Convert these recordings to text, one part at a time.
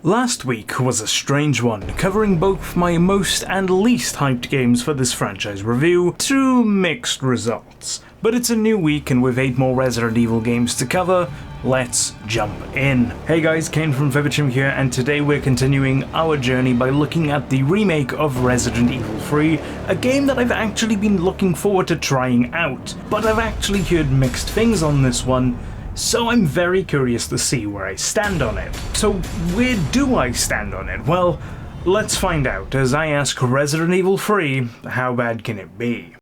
Last week was a strange one, covering both my most and least hyped games for this franchise review, to mixed results. But it's a new week and with 8 more Resident Evil games to cover, let's jump in. Hey guys, Kane from VividChim here, and today we're continuing our journey by looking at the remake of Resident Evil 3, a game that I've actually been looking forward to trying out, but I've actually heard mixed things on this one, so I'm very curious to see where I stand on it. So where do I stand on it? Well, let's find out as I ask Resident Evil 3, how bad can it be?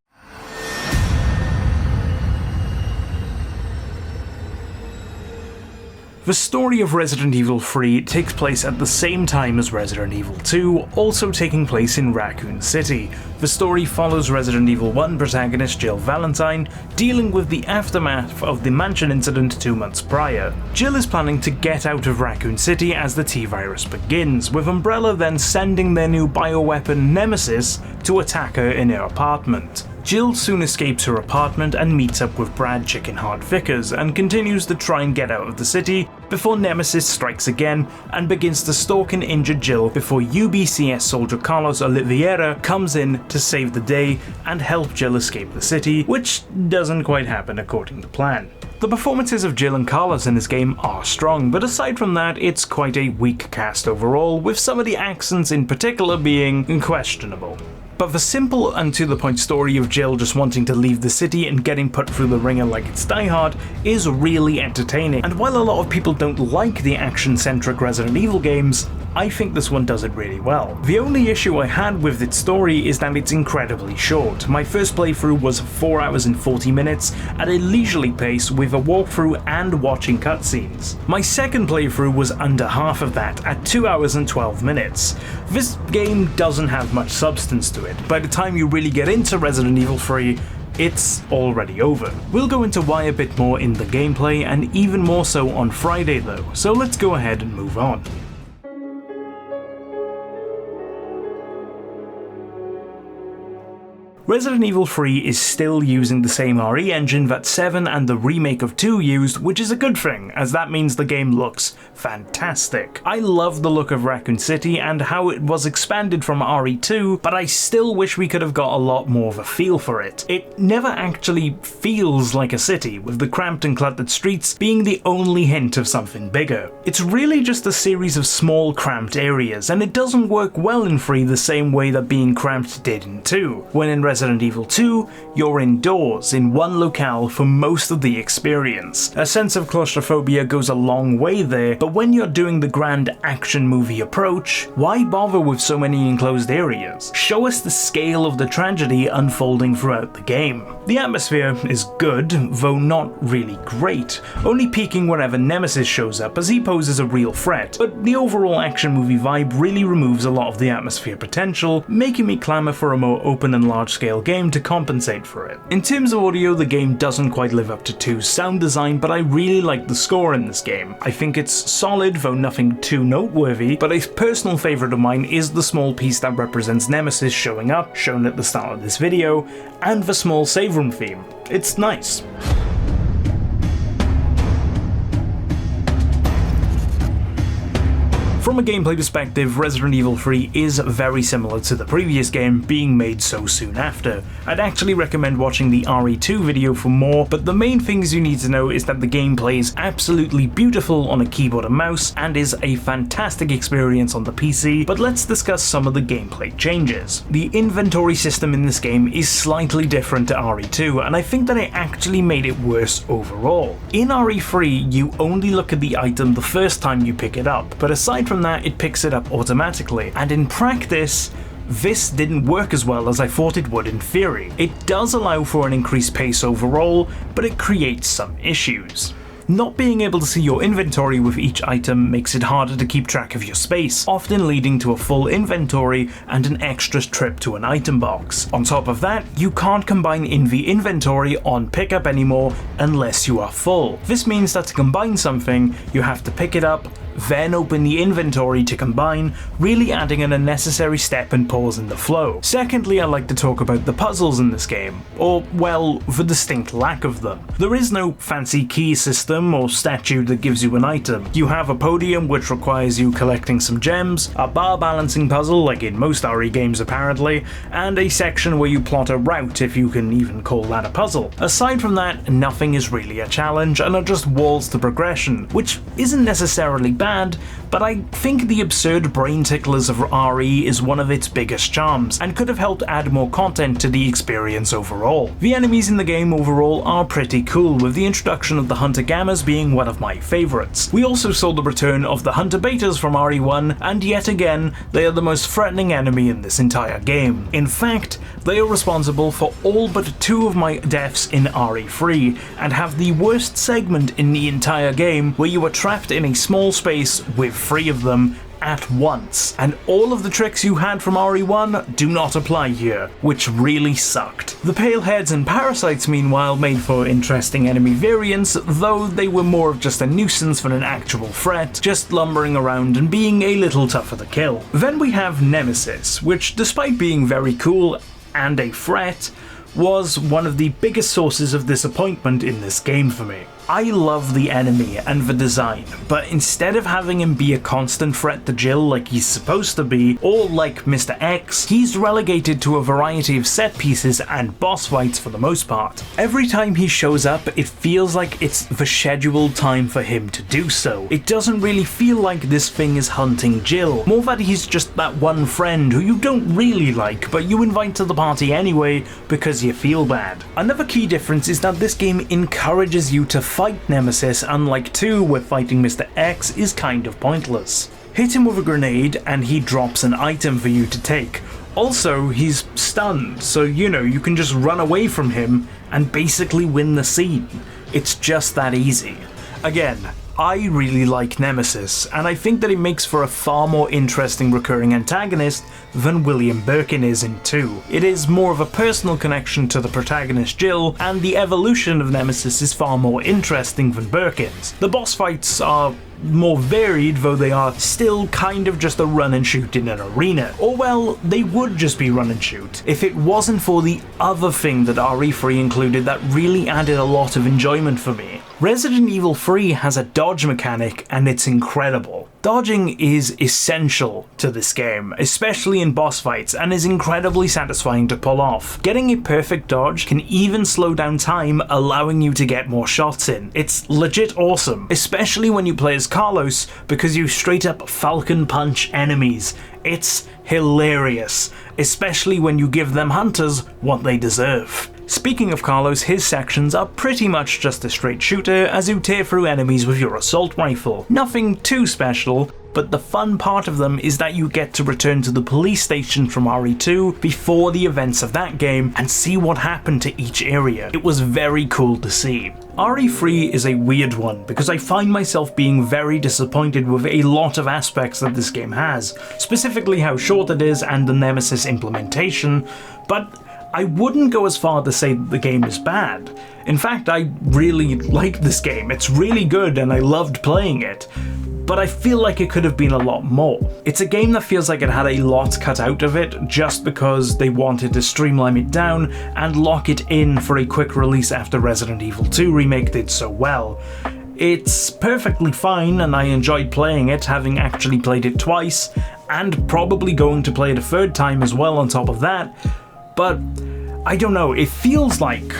The story of Resident Evil 3 takes place at the same time as Resident Evil 2, also taking place in Raccoon City. The story follows Resident Evil 1 protagonist Jill Valentine dealing with the aftermath of the mansion incident 2 months prior. Jill is planning to get out of Raccoon City as the T-Virus begins, with Umbrella then sending their new bioweapon Nemesis to attack her in her apartment. Jill soon escapes her apartment and meets up with Brad Chickenheart Vickers and continues to try and get out of the city before Nemesis strikes again and begins to stalk and injure Jill before UBCS soldier Carlos Oliveira comes in to save the day and help Jill escape the city, which doesn't quite happen according to plan. The performances of Jill and Carlos in this game are strong, but aside from that, it's quite a weak cast overall, with some of the accents in particular being questionable. But the simple and to-the-point story of Jill just wanting to leave the city and getting put through the ringer like it's Die Hard is really entertaining, and while a lot of people don't like the action-centric Resident Evil games, I think this one does it really well. The only issue I had with its story is that it's incredibly short. My first playthrough was 4 hours and 40 minutes at a leisurely pace with a walkthrough and watching cutscenes. My second playthrough was under half of that at 2 hours and 12 minutes. This game doesn't have much substance to it. By the time you really get into Resident Evil 3, it's already over. We'll go into why a bit more in the gameplay and even more so on Friday though, so let's go ahead and move on. Resident Evil 3 is still using the same RE engine that 7 and the remake of 2 used, which is a good thing, as that means the game looks fantastic. I love the look of Raccoon City and how it was expanded from RE2, but I still wish we could have got a lot more of a feel for it. It never actually feels like a city, with the cramped and cluttered streets being the only hint of something bigger. It's really just a series of small cramped areas, and it doesn't work well in 3 the same way that being cramped did in 2. When in Resident Evil 2, you're indoors in one locale for most of the experience. A sense of claustrophobia goes a long way there, but when you're doing the grand action movie approach, why bother with so many enclosed areas? Show us the scale of the tragedy unfolding throughout the game. The atmosphere is good, though not really great, only peaking whenever Nemesis shows up as he poses a real threat, but the overall action movie vibe really removes a lot of the atmosphere potential, making me clamour for a more open and large-scale game to compensate for it. In terms of audio, the game doesn't quite live up to 2's sound design, but I really like the score in this game. I think it's solid, though nothing too noteworthy, but a personal favourite of mine is the small piece that represents Nemesis showing up, shown at the start of this video, and the small save room theme. It's nice. From a gameplay perspective, Resident Evil 3 is very similar to the previous game, being made so soon after. I'd actually recommend watching the RE2 video for more, but the main things you need to know is that the gameplay is absolutely beautiful on a keyboard and mouse, and is a fantastic experience on the PC, but let's discuss some of the gameplay changes. The inventory system in this game is slightly different to RE2, and I think that it actually made it worse overall. In RE3, you only look at the item the first time you pick it up, but aside from that, it picks it up automatically, and in practice, this didn't work as well as I thought it would in theory. It does allow for an increased pace overall, but it creates some issues. Not being able to see your inventory with each item makes it harder to keep track of your space, often leading to a full inventory and an extra trip to an item box. On top of that, you can't combine in the inventory on pickup anymore unless you are full. This means that to combine something, you have to pick it up, then open the inventory to combine, really adding an unnecessary step and pause in the flow. Secondly, I like to talk about the puzzles in this game, or well, the distinct lack of them. There is no fancy key system or statue that gives you an item. You have a podium which requires you collecting some gems, a bar balancing puzzle like in most RE games apparently, and a section where you plot a route, if you can even call that a puzzle. Aside from that, nothing is really a challenge and are just walls to progression, which isn't necessarily bad, but I think the absurd brain ticklers of RE is one of its biggest charms, and could have helped add more content to the experience overall. The enemies in the game overall are pretty cool, with the introduction of the Hunter Gammas being one of my favourites. We also saw the return of the Hunter Betas from RE1, and yet again, they are the most threatening enemy in this entire game. In fact, they are responsible for all but 2 of my deaths in RE3, and have the worst segment in the entire game where you are trapped in a small space with 3 of them at once, and all of the tricks you had from RE1 do not apply here, which really sucked. The Paleheads and Parasites meanwhile made for interesting enemy variants, though they were more of just a nuisance than an actual threat, just lumbering around and being a little tougher to kill. Then we have Nemesis, which despite being very cool and a threat, was one of the biggest sources of disappointment in this game for me. I love the enemy and the design, but instead of having him be a constant threat to Jill like he's supposed to be, or like Mr. X, he's relegated to a variety of set pieces and boss fights for the most part. Every time he shows up, it feels like it's the scheduled time for him to do so. It doesn't really feel like this thing is hunting Jill, more that he's just that one friend who you don't really like, but you invite to the party anyway because you feel bad. Another key difference is that this game encourages you to fight Nemesis, unlike 2 where fighting Mr. X is kind of pointless. Hit him with a grenade and he drops an item for you to take. Also, he's stunned, so you can just run away from him and basically win the scene. It's just that easy. Again, I really like Nemesis, and I think that it makes for a far more interesting recurring antagonist than William Birkin is in 2. It is more of a personal connection to the protagonist Jill, and the evolution of Nemesis is far more interesting than Birkin's. The boss fights are more varied, though they are still kind of just a run and shoot in an arena. Or well, they would just be run and shoot, if it wasn't for the other thing that RE3 included that really added a lot of enjoyment for me. Resident Evil 3 has a dodge mechanic and it's incredible. Dodging is essential to this game, especially in boss fights, and is incredibly satisfying to pull off. Getting a perfect dodge can even slow down time, allowing you to get more shots in. It's legit awesome, especially when you play as Carlos, because you straight up Falcon Punch enemies. It's hilarious, especially when you give them hunters what they deserve. Speaking of Carlos, his sections are pretty much just a straight shooter as you tear through enemies with your assault rifle. Nothing too special, but the fun part of them is that you get to return to the police station from RE2 before the events of that game and see what happened to each area. It was very cool to see. RE3 is a weird one because I find myself being very disappointed with a lot of aspects that this game has, specifically how short it is and the Nemesis implementation, but I wouldn't go as far to say that the game is bad. In fact, I really like this game. It's really good and I loved playing it. But I feel like it could have been a lot more. It's a game that feels like it had a lot cut out of it just because they wanted to streamline it down and lock it in for a quick release after Resident Evil 2 Remake did so well. It's perfectly fine and I enjoyed playing it, having actually played it twice, and probably going to play it a third time as well on top of that. But I don't know, it feels like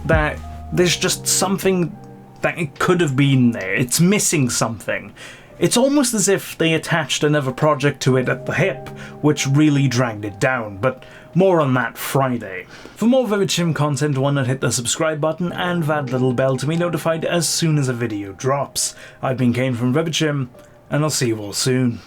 that there's just something that it could have been there. It's missing something. It's almost as if they attached another project to it at the hip, which really dragged it down, but more on that Friday. For more VividChim content, why not hit the subscribe button and that little bell to be notified as soon as a video drops. I've been Kane from VividChim, and I'll see you all soon.